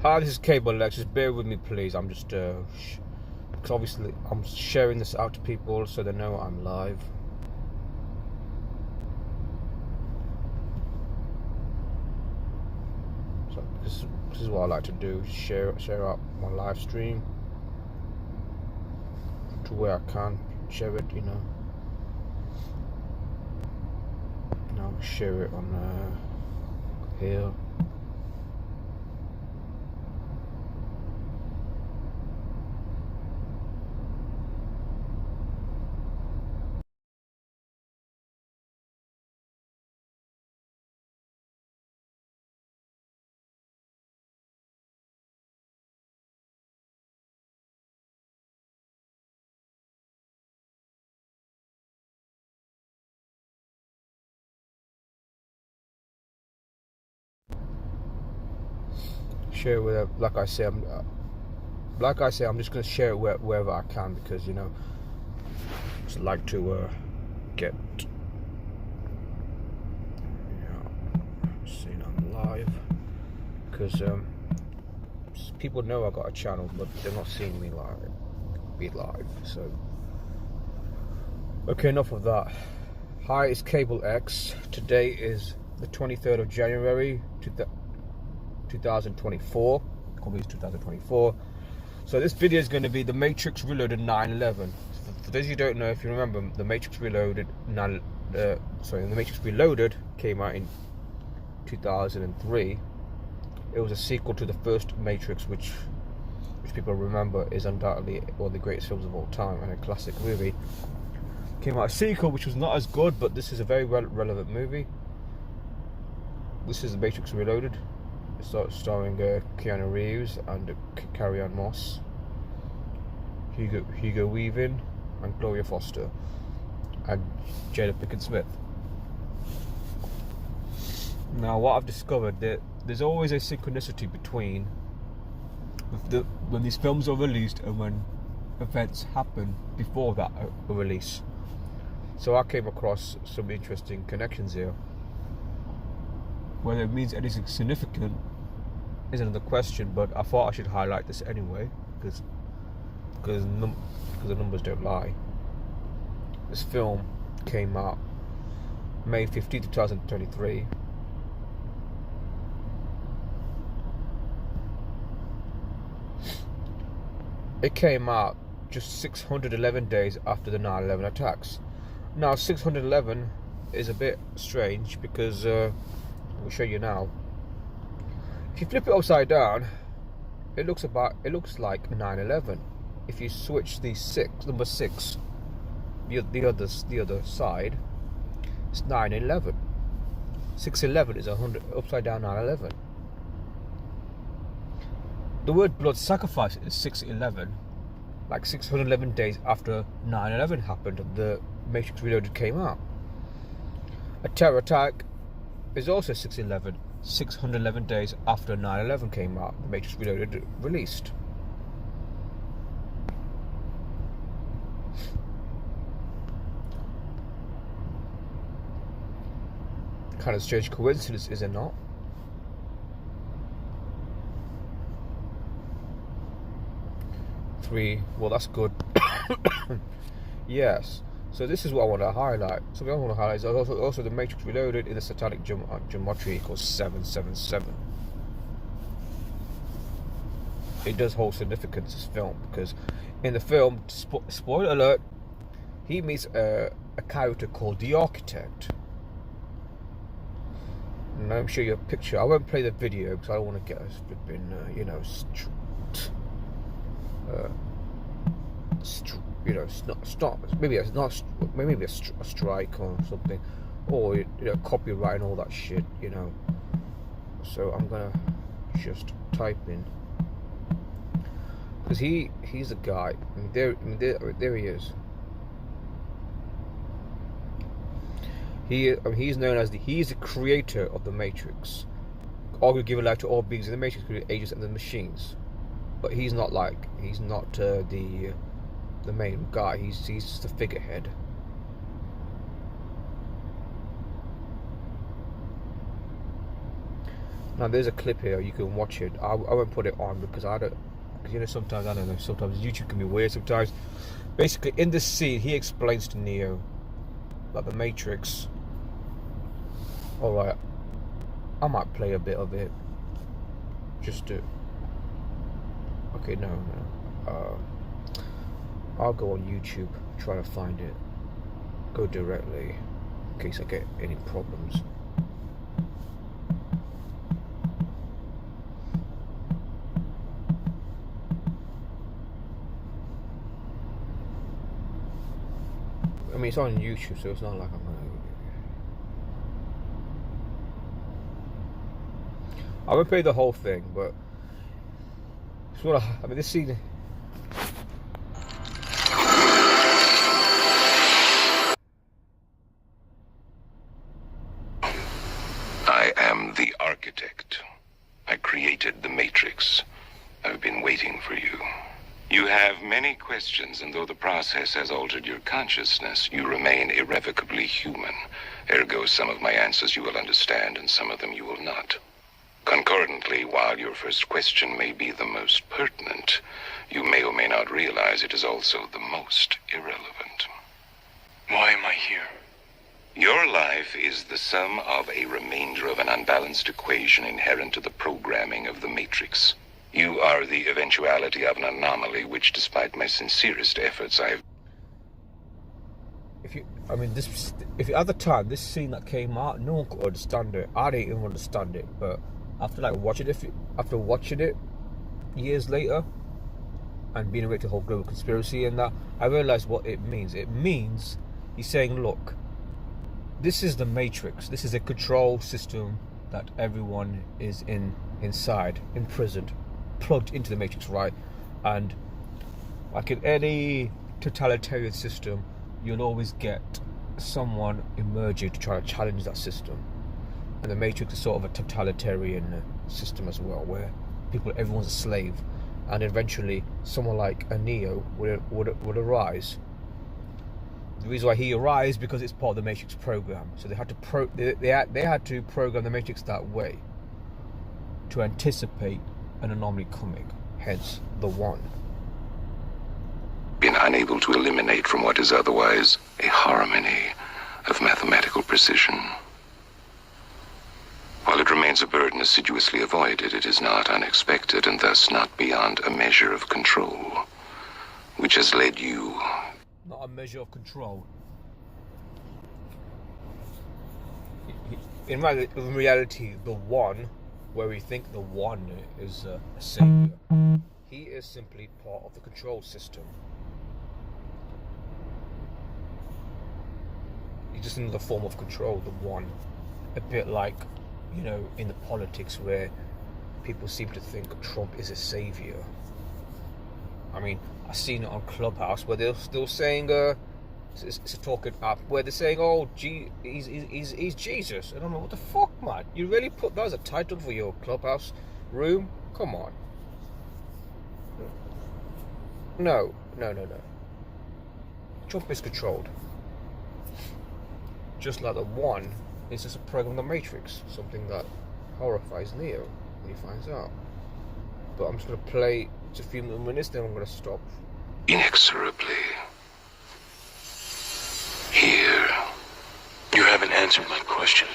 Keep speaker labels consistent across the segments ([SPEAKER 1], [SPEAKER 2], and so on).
[SPEAKER 1] Hi, this is Cable Lex. Just bear with me, please. I'm just, because obviously I'm sharing this out to people so they know I'm live. So this is what I like to do: share out my live stream to where I can share it. Now share it on here. Share with, like I say, I'm just gonna share it wherever I can, because I just like to get seen I'm live, because people know I got a channel, but they're not seeing me be live. So okay, enough of that. Hi, it's Cable X. Today is the 23rd of January 2024. Probably it's 2024. So this video is going to be The Matrix Reloaded 9/11. For those of you who don't know, if you remember, The Matrix Reloaded The Matrix Reloaded came out in 2003. It was a sequel to the first Matrix, which people remember is undoubtedly one of the greatest films of all time and a classic movie. Came out a sequel which was not as good, but this is a very relevant movie. This is The Matrix Reloaded. It's starring Keanu Reeves and Carrie-Anne Moss, Hugo Weaving and Gloria Foster, and Jada Pinkett Smith. Now, what I've discovered, that there's always a synchronicity between when these films are released and when events happen before that release. So I came across some interesting connections here. Whether it means anything significant is another question, but I thought I should highlight this anyway, because the numbers don't lie. This film came out May 15th, 2023. It came out just 611 days after the 9/11 attacks. Now, 611 is a bit strange, because we'll show you now. If you flip it upside down, it looks like 9/11. If you switch the number 6, the other side, it's 9/11. 611 is 100 upside down 9/11. The word blood sacrifice is 611, like 611 days after 9/11 happened, the Matrix Reloaded came out. A terror attack is also 611 days after 9/11 came out, the Matrix Reloaded released. Kind of strange coincidence, is it not? Well, that's good. Yes. So this is what I want to highlight. Something I want to highlight is also the Matrix Reloaded in the satanic geometry equals 777. It does hold significance, this film, because in the film, spoiler alert, he meets a character called the Architect. And I'll show you a picture. I won't play the video because I don't want to get us flipping, maybe a strike or something, or copyright and all that shit, So I'm gonna just type in, because he's a guy. There he is. He's known as he's the creator of the Matrix. All who give life to all beings in the Matrix, including agents and the machines. But he's not the main guy. He's just the figurehead. Now there's a clip here, you can watch it. I won't put it on because I don't, because you know, sometimes, I don't know, sometimes YouTube can be weird sometimes. Basically, in this scene, he explains to Neo that the Matrix, alright, I might play a bit of it, just to, okay, no, I'll go on YouTube, try to find it, go directly, in case I get any problems. I mean, it's on YouTube, so it's not like I'm gonna... I won't play the whole thing, but it's what I mean, this scene...
[SPEAKER 2] I am the architect. I created the Matrix. I've been waiting for you. You have many questions, and though the process has altered your consciousness, you remain irrevocably human. Ergo, some of my answers you will understand, and some of them you will not. Concordantly, while your first question may be the most pertinent, you may or may not realize it is also the most irrelevant.
[SPEAKER 3] Why am I here?
[SPEAKER 2] Your life is the sum of a remainder of an unbalanced equation inherent to the programming of the Matrix. You are the eventuality of an anomaly which, despite my sincerest efforts, I have...
[SPEAKER 1] If at the time, this scene that came out, no one could understand it. I didn't even understand it, but after watching it years later, and being aware to the whole global conspiracy and that, I realized what it means. It means, he's saying, look, this is the Matrix. This is a control system that everyone is inside, imprisoned, plugged into the Matrix, right? And like in any totalitarian system, you'll always get someone emerging to try to challenge that system. And the Matrix is sort of a totalitarian system as well, where everyone's a slave, and eventually someone like a Neo would arise. The reason why he arises because it's part of the Matrix program. So they had to program the Matrix that way to anticipate an anomaly coming, hence the one.
[SPEAKER 2] Been unable to eliminate from what is otherwise a harmony of mathematical precision. While it remains a burden assiduously avoided, it is not unexpected and thus not beyond a measure of control, which has led you...
[SPEAKER 1] Not a measure of control. In reality, the one, where we think the one is a savior, he is simply part of the control system. He's just another form of control, the one. A bit like, you know, in the politics where people seem to think Trump is a savior. I mean, I've seen it on Clubhouse where they're still saying, it's a talking app where they're saying, oh, he's Jesus. And I'm like, what the fuck, man? You really put that as a title for your Clubhouse room? Come on. No. Trump is controlled. Just like the one is just a program of the Matrix, something that horrifies Neo when he finds out. But I'm just going to play just a few more minutes, then I'm going to stop.
[SPEAKER 2] Inexorably. Here.
[SPEAKER 3] You haven't answered my question.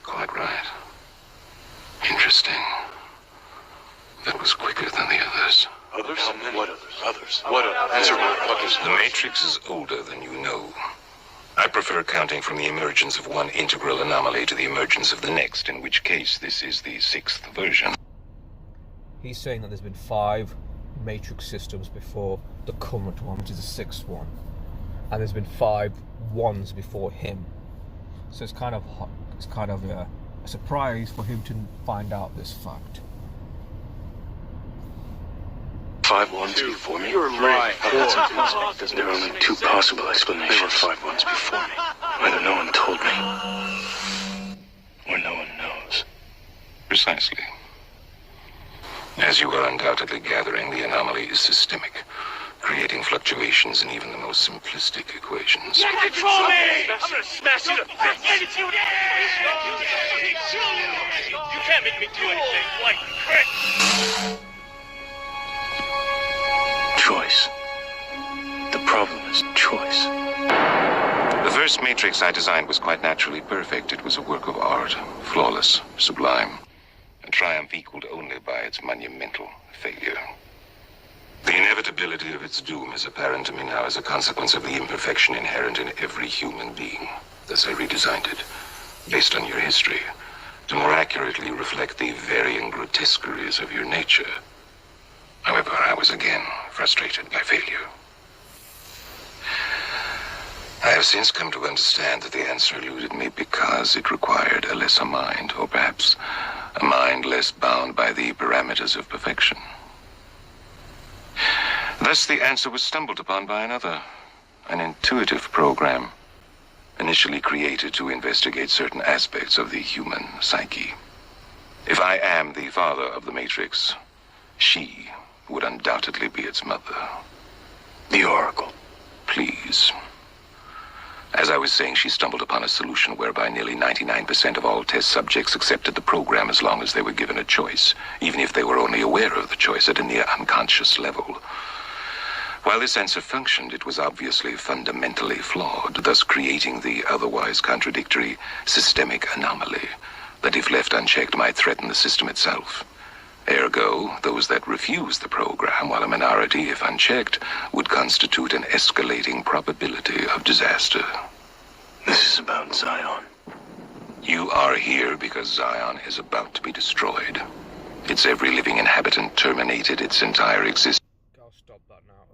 [SPEAKER 2] Quite right. Interesting. That was quicker than the others.
[SPEAKER 3] Others? What others? Others? What others? Answer my fucking
[SPEAKER 2] The Matrix is older than you know. I prefer counting from the emergence of one integral anomaly to the emergence of the next, in which case this is the 6th version.
[SPEAKER 1] He's saying that there's been 5 Matrix systems before the current one, which is the 6th one. And there's been 5 ones before him. So it's kind of a surprise for him to find out this fact.
[SPEAKER 3] 5 ones before me?
[SPEAKER 4] You're lying.
[SPEAKER 3] There are only 2 possible explanations. There were 5 ones before me. Either no one told me, or no one knows.
[SPEAKER 2] Precisely. As you are undoubtedly gathering, the anomaly is systemic. creating fluctuations in even the most simplistic equations.
[SPEAKER 4] You control me! I'm gonna smash you to bits! You can't make me do anything like prick!
[SPEAKER 3] Choice. The problem is choice.
[SPEAKER 2] The first Matrix I designed was quite naturally perfect. It was a work of art, flawless, sublime, a triumph equaled only by its monumental failure. The inevitability of its doom is apparent to me now as a consequence of the imperfection inherent in every human being. Thus I redesigned it, based on your history, to more accurately reflect the varying grotesqueries of your nature. However, I was again frustrated by failure. I have since come to understand that the answer eluded me because it required a lesser mind, or perhaps a mind less bound by the parameters of perfection. Thus, the answer was stumbled upon by another, an intuitive program, initially created to investigate certain aspects of the human psyche. If I am the father of the Matrix, she would undoubtedly be its mother.
[SPEAKER 3] The Oracle.
[SPEAKER 2] Please. As I was saying, she stumbled upon a solution whereby nearly 99% of all test subjects accepted the program as long as they were given a choice, even if they were only aware of the choice at a near unconscious level. While this answer functioned, it was obviously fundamentally flawed, thus creating the otherwise contradictory systemic anomaly that, if left unchecked, might threaten the system itself. Ergo, those that refuse the program, while a minority, if unchecked, would constitute an escalating probability of disaster.
[SPEAKER 3] This is about Zion.
[SPEAKER 2] You are here because Zion is about to be destroyed. Its every living inhabitant terminated its entire existence.
[SPEAKER 1] I'll stop that now.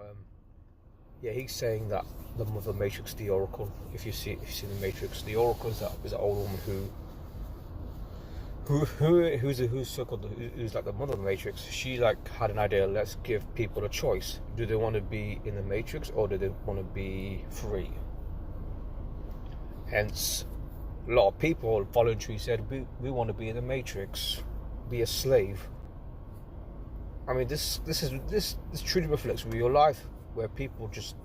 [SPEAKER 1] Yeah, he's saying that the mother Matrix, the Oracle. If you see the Matrix, the Oracle is that old woman who's so-called, who's like the mother of the Matrix. She like had an idea. Let's give people a choice. Do they want to be in the Matrix or do they want to be free? Hence, a lot of people voluntarily said we want to be in the Matrix, be a slave. I mean, this truly reflects real life, where people just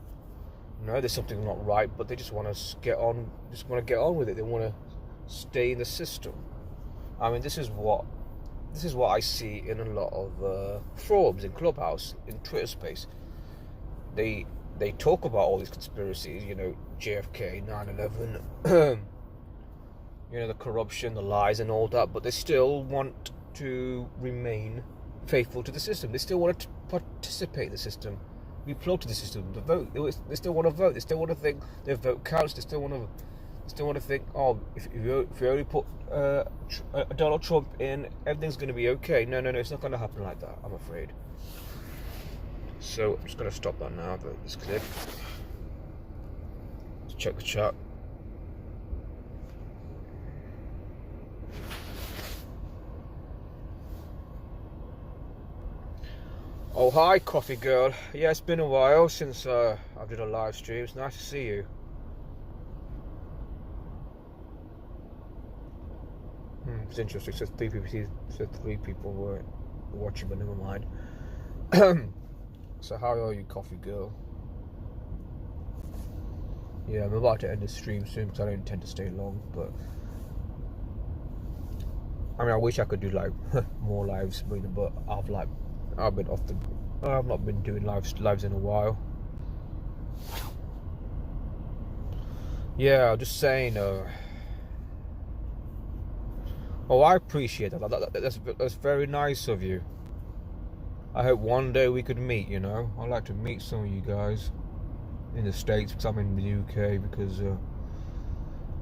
[SPEAKER 1] know there's something not right, but they just want to get on with it. They want to stay in the system. I mean, this is what I see in a lot of forums, in Clubhouse, in Twitter space. They talk about all these conspiracies, you know, JFK, 9/11, you know, the corruption, the lies, and all that, but they still want to remain faithful to the system. They still want to participate in the system. We plug to the system. The vote. They still want to vote. They still want to think their vote counts. They still want to think, oh, if you only put Donald Trump in, everything's going to be okay. No, it's not going to happen like that, I'm afraid. So I'm just going to stop that now. This clip. Let's check the chat. Oh, hi, Coffee Girl. Yeah, it's been a while since I did a live stream. It's nice to see you. It's interesting. It says three people were watching, but never mind. So how are you, Coffee Girl? Yeah, I'm about to end the stream soon because I don't intend to stay long. But I mean, I wish I could do like more lives, but I've not been doing lives in a while. Yeah, I'm just saying. Oh, I appreciate that. That's very nice of you. I hope one day we could meet. You know, I'd like to meet some of you guys in the States because I'm in the UK, because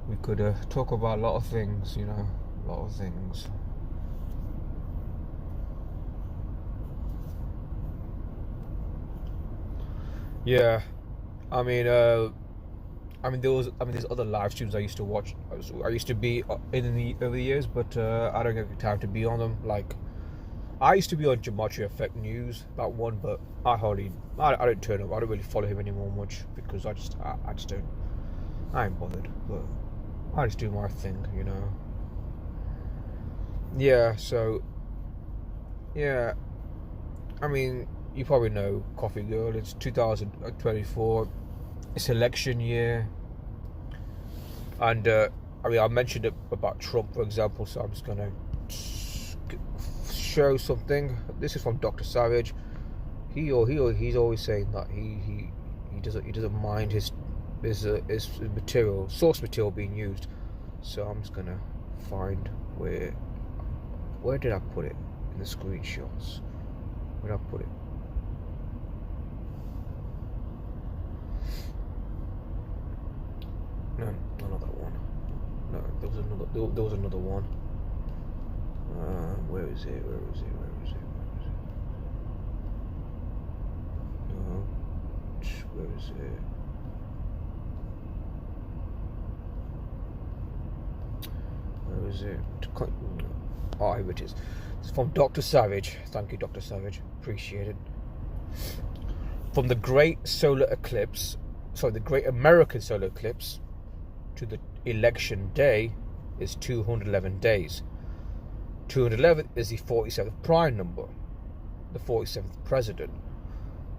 [SPEAKER 1] we could talk about a lot of things. You know, a lot of things. Yeah, I mean, there's other live streams I used to watch. I used to be in the early years, but I don't get the time to be on them. Like, I used to be on Gematria Effect News, that one, but I don't turn up. I don't really follow him anymore much because I just don't. I ain't bothered, but I just do my thing, you know. Yeah, so yeah, I mean, you probably know Coffee Girl. It's 2024. It's election year, and I mean, I mentioned it about Trump, for example. So I'm just gonna show something. This is from Dr. Savage. He's always saying that he doesn't mind his material, source material being used. So I'm just gonna find where did I put it in the screenshots? Where did I put it? No, not that one. No, there was another one. Where is it? No, where is it? Where is it? Oh, here it is. It's from Dr. Savage. Thank you, Dr. Savage. Appreciate it. From the Great the Great American Solar Eclipse to the election day is 211 days. 211 is the 47th prime number, the 47th president.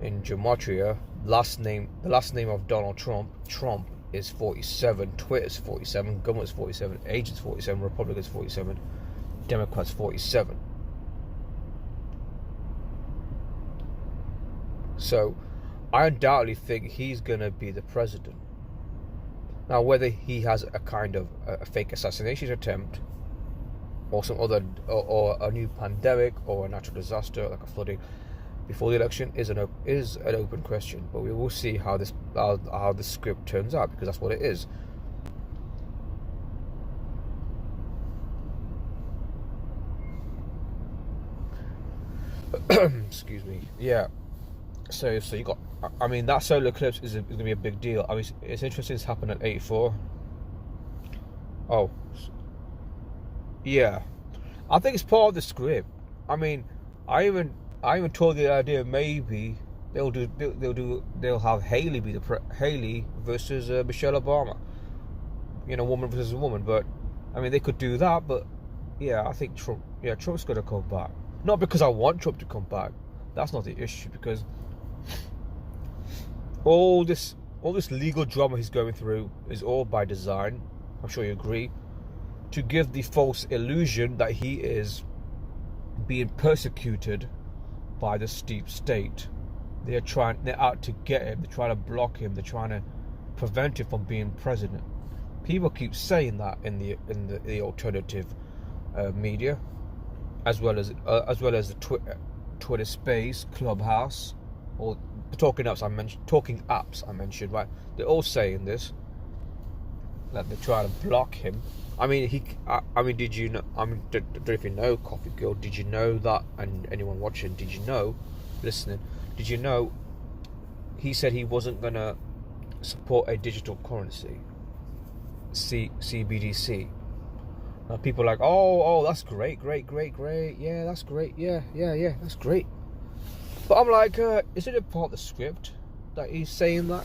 [SPEAKER 1] In gematria, the last name of Donald Trump is 47, Twitter's 47, government's 47, agents 47, Republicans 47, Democrats 47. So I undoubtedly think he's going to be the president. Now, whether he has a kind of a fake assassination attempt, or some other, or a new pandemic, or a natural disaster like a flooding before the election is an open question. But we will see how this script turns out, because that's what it is. Excuse me. Yeah. So you got. I mean, that solar eclipse is going to be a big deal. I mean, it's interesting. It's happened at 8:04. Oh. Yeah. I think it's part of the script. I mean, I even told the idea maybe they'll have Haley be Haley versus Michelle Obama. You know, woman versus woman. But I mean, they could do that. But yeah, I think Trump. Yeah, Trump's going to come back. Not because I want Trump to come back. That's not the issue. Because all this legal drama he's going through is all by design. I'm sure you agree. To give the false illusion that he is being persecuted by the deep state. They're out to get him. They're trying to block him. They're trying to prevent him from being president. People keep saying that in the alternative media, as well as the Twitter Space, Clubhouse, or the talking apps I mentioned. Right? They're all saying this, that they're trying to block him. I mean, did you know? I mean, don't know if you know Coffee Girl. Did you know that? And anyone watching, did you know? Listening, did you know? He said he wasn't gonna support a digital currency, CBDC. Now people are like, oh, that's great. Yeah, that's great. Yeah, that's great. But I'm like, isn't it part of the script that he's saying that?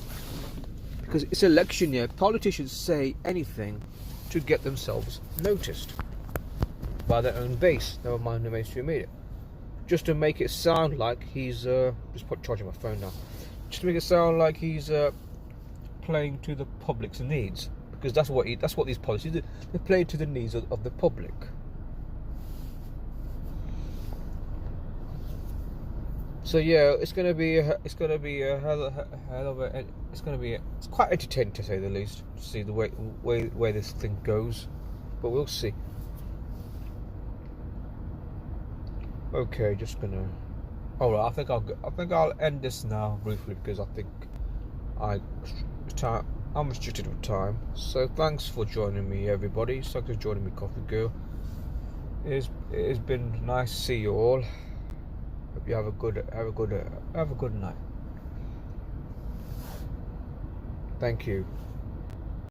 [SPEAKER 1] Because it's election year. Politicians say anything to get themselves noticed by their own base, never mind the mainstream media, just to make it sound like he's charging my phone now, just to make it sound like he's playing to the public's needs, because that's what these policies do. They play to the needs of the public. So yeah, it's quite entertaining to say the least, to see the way this thing goes, but we'll see. Okay, just gonna. Alright, I think I'll end this now briefly, because I think I'm restricted with time. So thanks for joining me, everybody. Thanks for joining me, Coffee Girl. It has been nice to see you all. Hope you have a good night. Thank you.